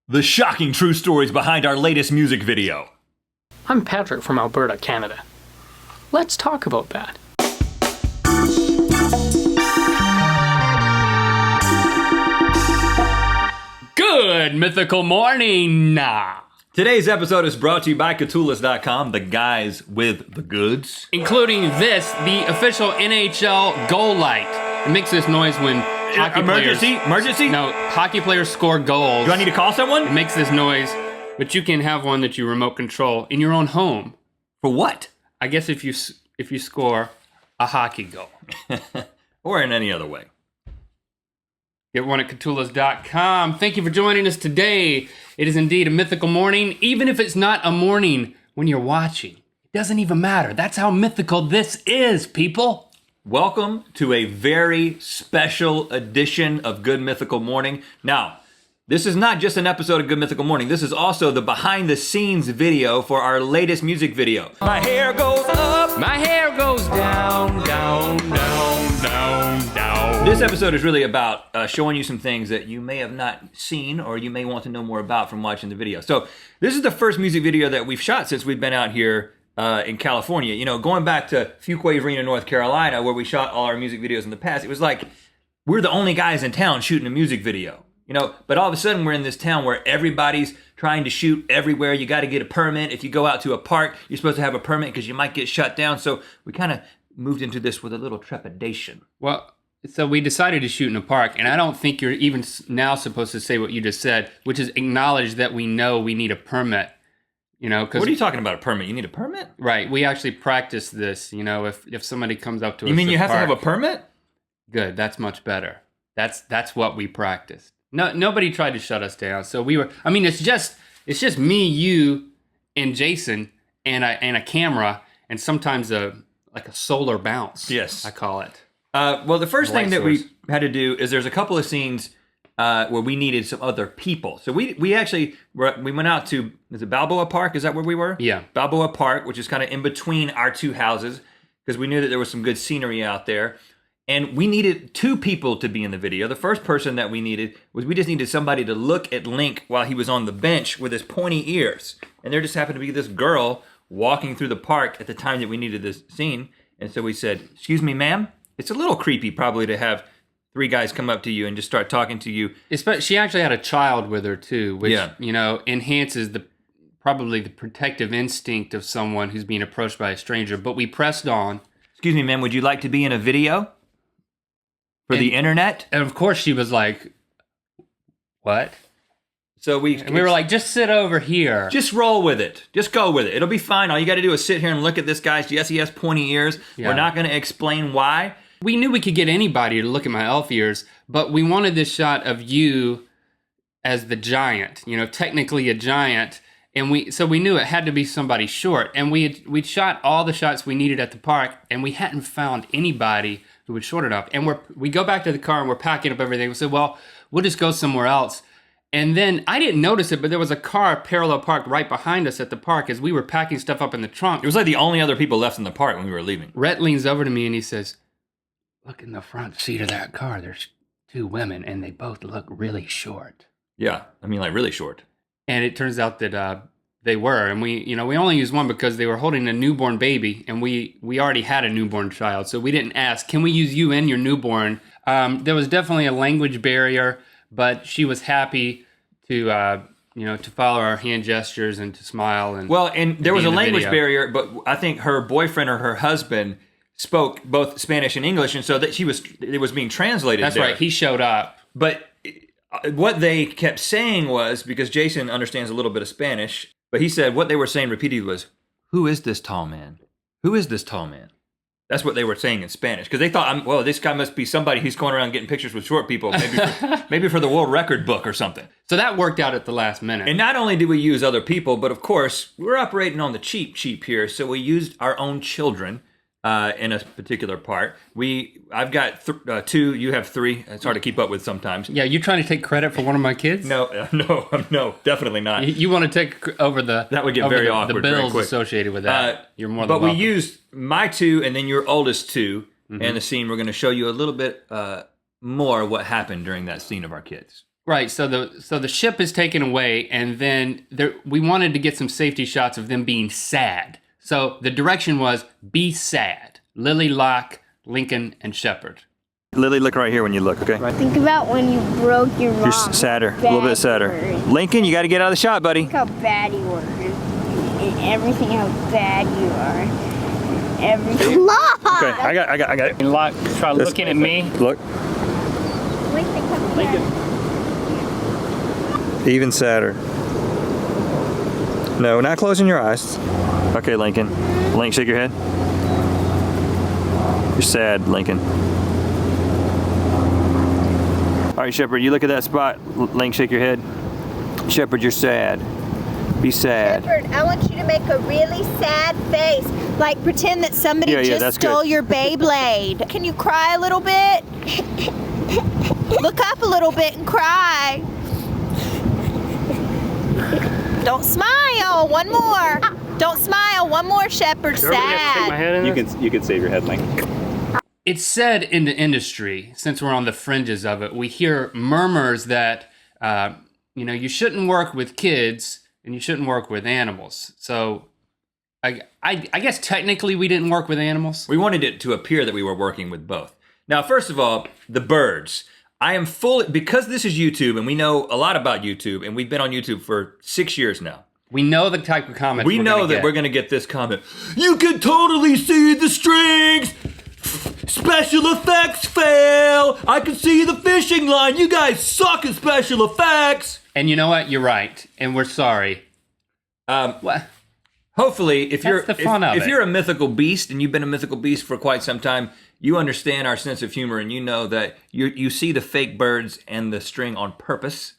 The shocking true stories behind our latest music video. I'm Patrick from Alberta, Canada. Let's talk about that. Good Mythical Morning! Today's episode is brought to you by Catulas.com, the guys with the goods. Including this, the official NHL goal light. It makes this noise when hockey Emergency? No, hockey players score goals. Do I need to call someone? It makes this noise, but you can have one that you remote control in your own home. For what? I guess if you score a hockey goal. Or in any other way. Get one at Catulas.com. Thank you for joining us today. It is indeed a mythical morning, even if it's not a morning when you're watching. It doesn't even matter. That's how mythical this is, people. Welcome to a very special edition of Good Mythical Morning. Now, this is not just an episode of Good Mythical Morning. This is also the behind-the-scenes video for our latest music video. My hair goes up. My hair goes down, down, down, down, down. This episode is really about showing you some things that you may have not seen or you may want to know more about from watching the video. So this is the first music video that we've shot since we've been out here in California. You know, going back to Fuquay Arena, North Carolina, where we shot all our music videos in the past, it was like we're the only guys in town shooting a music video. You know, but all of a sudden we're in this town where everybody's trying to shoot everywhere. You got to get a permit. If you go out to a park, you're supposed to have a permit because you might get shut down. So we kind of moved into this with a little trepidation. Well, so we decided to shoot in a park, and I don't think you're even now supposed to say what you just said, which is acknowledge that we know we need a permit. You know, what are you talking about? A permit? You need a permit? Right. We actually practice this. You know, if somebody comes up to us, you mean you have park, to have a permit? Good. That's much better. That's what we practiced. No, nobody tried to shut us down. So we were. I mean, it's just me, you, and Jason, and a camera, and sometimes a solar bounce. Yes, I call it. Well, the first thing that we had to do is there's a couple of scenes where we needed some other people. So we actually went out to, is it Balboa Park? Is that where we were? Yeah. Balboa Park, which is kind of in between our two houses, because we knew that there was some good scenery out there. And we needed two people to be in the video. The first person that we needed was we just needed somebody to look at Link while he was on the bench with his pointy ears. And there just happened to be this girl walking through the park at the time that we needed this scene. And so we said, "Excuse me, ma'am, it's a little creepy probably to have three guys come up to you and just start talking to you." She actually had a child with her too, which, yeah, you know, enhances probably the protective instinct of someone who's being approached by a stranger. But we pressed on. "Excuse me, ma'am, would you like to be in a video for the internet?" And of course she was like, "What?" So we were like, "Just sit over here. Just roll with it. Just go with it. It'll be fine. All you got to do is sit here and look at this guy's. Yes, he has pointy ears. Yeah. We're not going to explain why." We knew we could get anybody to look at my elf ears, but we wanted this shot of you as the giant, you know, technically a giant. And we knew it had to be somebody short. And we'd shot all the shots we needed at the park, and we hadn't found anybody who was short enough. And we go back to the car and we're packing up everything. We said, well, we'll just go somewhere else. And then I didn't notice it, but there was a car parallel parked right behind us at the park as we were packing stuff up in the trunk. It was like the only other people left in the park when we were leaving. Rhett leans over to me and he says, "Look in the front seat of that car. There's two women, and they both look really short." Yeah, I mean, like really short. And it turns out that they were, and we only used one because they were holding a newborn baby, and we already had a newborn child, so we didn't ask, "Can we use you and your newborn?" There was definitely a language barrier, but she was happy to to follow our hand gestures and to smile and there was a language barrier, but I think her boyfriend or her husband spoke both Spanish and English, and so that it was being translated. That's there. Right. He showed up, but what they kept saying was, because Jason understands a little bit of Spanish, but he said what they were saying repeatedly was, "Who is this tall man? Who is this tall man?" That's what they were saying in Spanish, because they thought, well, this guy must be somebody who's going around getting pictures with short people, maybe for the world record book or something. So that worked out at the last minute. And not only did we use other people, but of course, we're operating on the cheap here, so we used our own children in a particular part. I've got two, you have three. It's hard to keep up with sometimes. Yeah, you trying to take credit for one of my kids? No, definitely not. You want to take over that would get very awkward. The bills associated with that. You're more than welcome. But we used my two and then your oldest two in the scene. We're going to show you a little bit more what happened during that scene of our kids. Right. So the ship is taken away, and then we wanted to get some safety shots of them being sad. So the direction was be sad. Lily, Locke, Lincoln, and Shepard. Lily, look right here when you look, okay? Think about when you broke your You're sadder, a little bit sadder. Lincoln, you got to get out of the shot, buddy. Look how bad you are. And everything, how bad you are. Everything. Look! Okay, I got it. And Locke, try looking at me. Look. Even sadder. No, not closing your eyes. Okay, Lincoln. Link, shake your head. You're sad, Lincoln. All right, Shepard, you look at that spot. Link, shake your head. Shepard, you're sad. Be sad. Shepard, I want you to make a really sad face. Like pretend that somebody just stole your Beyblade. Can you cry a little bit? Look up a little bit and cry. Don't smile. One more. Don't smile. One more, Shepard. Take my Sad. head in this? You can save your head, Link. It's said in the industry, since we're on the fringes of it, we hear murmurs that you shouldn't work with kids and you shouldn't work with animals. So I guess technically we didn't work with animals. We wanted it to appear that we were working with both. Now, first of all, the birds. I am fully, because this is YouTube and we know a lot about YouTube and we've been on YouTube for 6 years now. We know the type of comments We know that we're going to get this comment. You can totally see the strings. Special effects fail. I can see the fishing line. You guys suck at special effects. And you know what? You're right. And we're sorry. What? Hopefully, if That's the fun of if it. you're a mythical beast and you've been a mythical beast for quite some time, you understand our sense of humor and you know that you see the fake birds and the string on purpose.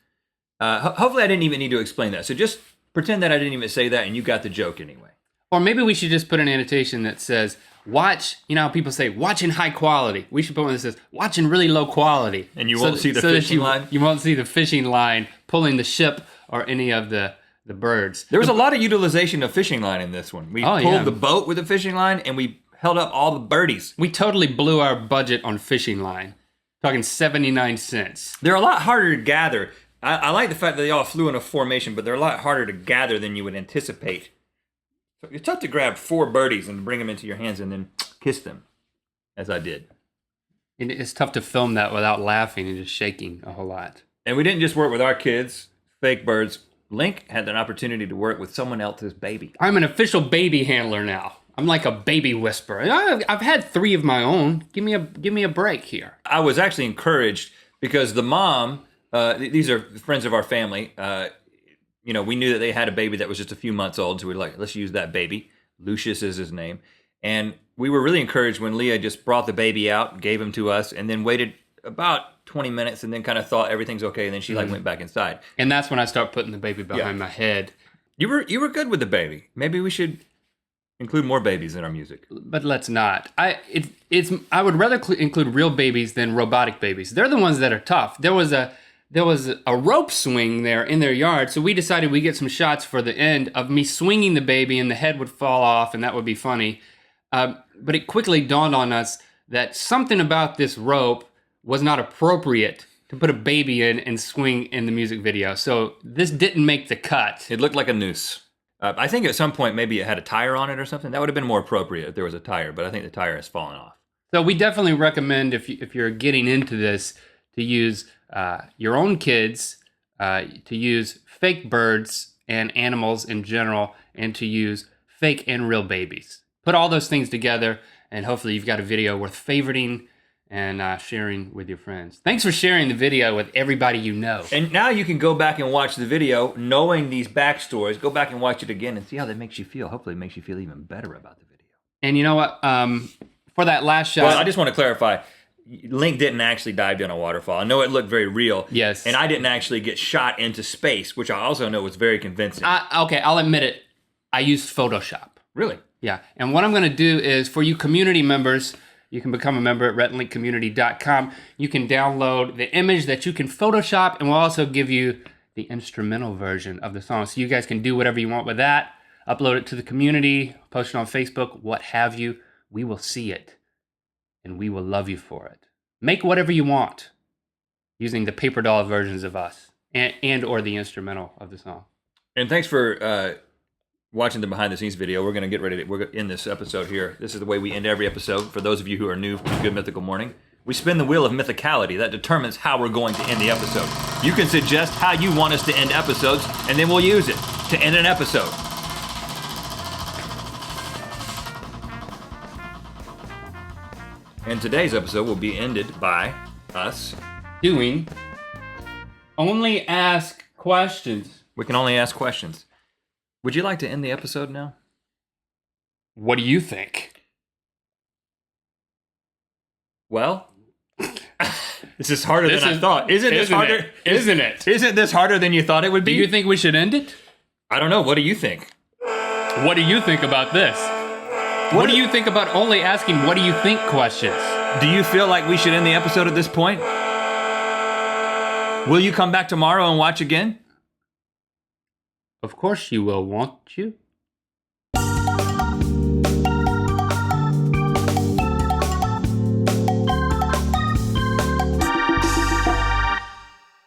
Hopefully, I didn't even need to explain that. So just pretend that I didn't even say that and you got the joke anyway. Or maybe we should just put an annotation that says, watch, you know how people say, watch in high quality. We should put one that says, watch in really low quality. And you won't see the fishing line? You won't see the fishing line pulling the ship or any of the birds. There was a lot of utilization of fishing line in this one. We pulled the boat with a fishing line and we held up all the birdies. We totally blew our budget on fishing line. Talking 79 cents. They're a lot harder to gather. I like the fact that they all flew in a formation, but they're a lot harder to gather than you would anticipate. So it's tough to grab 4 birdies and bring them into your hands and then kiss them, as I did. It's tough to film that without laughing and just shaking a whole lot. And we didn't just work with our kids, fake birds. Link had an opportunity to work with someone else's baby. I'm an official baby handler now. I'm like a baby whisperer. I've had 3 of my own. Give me a break here. I was actually encouraged because the mom, these are friends of our family. We knew that they had a baby that was just a few months old, so we were like, let's use that baby. Lucius is his name. And we were really encouraged when Leah just brought the baby out, gave him to us, and then waited about 20 minutes and then kind of thought everything's okay, and then she went back inside. And that's when I start putting the baby behind my head. You were good with the baby. Maybe we should include more babies in our music. But let's not. I would rather include real babies than robotic babies. They're the ones that are tough. There was a rope swing there in their yard, so we decided we'd get some shots for the end of me swinging the baby and the head would fall off and that would be funny. But it quickly dawned on us that something about this rope was not appropriate to put a baby in and swing in the music video. So this didn't make the cut. It looked like a noose. I think at some point maybe it had a tire on it or something. That would have been more appropriate if there was a tire, but I think the tire has fallen off. So we definitely recommend if you're getting into this to use your own kids, to use fake birds and animals in general, and to use fake and real babies. Put all those things together, and hopefully you've got a video worth favoriting and sharing with your friends. Thanks for sharing the video with everybody you know. And now you can go back and watch the video, knowing these backstories. Go back and watch it again and see how that makes you feel. Hopefully it makes you feel even better about the video. And you know what? For that last shot... Well, I just want to clarify. Link didn't actually dive down a waterfall. I know it looked very real. Yes. And I didn't actually get shot into space, which I also know was very convincing. Okay, I'll admit it. I used Photoshop. Really? Yeah. And what I'm going to do is, for you community members, you can become a member at RhettandLinKommunity.com. You can download the image that you can Photoshop, and we'll also give you the instrumental version of the song. So you guys can do whatever you want with that. Upload it to the community, post it on Facebook, what have you. We will see it, and we will love you for it. Make whatever you want. using the paper doll versions of us and or the instrumental of the song. And thanks for watching the behind the scenes video. We're going to get ready we're going to end this episode here. This is the way we end every episode. For those of you who are new to Good Mythical Morning, we spin the wheel of mythicality that determines how we're going to end the episode. You can suggest how you want us to end episodes, and then we'll use it to end an episode. And today's episode will be ended by us doing only ask questions. We can only ask questions. Would you like to end the episode now? What do you think? Well, this is harder than I thought. Isn't this harder? Isn't it? Isn't this harder than you thought it would be? Do you think we should end it? I don't know. What do you think? What do you think about this? What do you think about only asking what do you think questions? Do you feel like we should end the episode at this point? Will you come back tomorrow and watch again? Of course you will, won't you?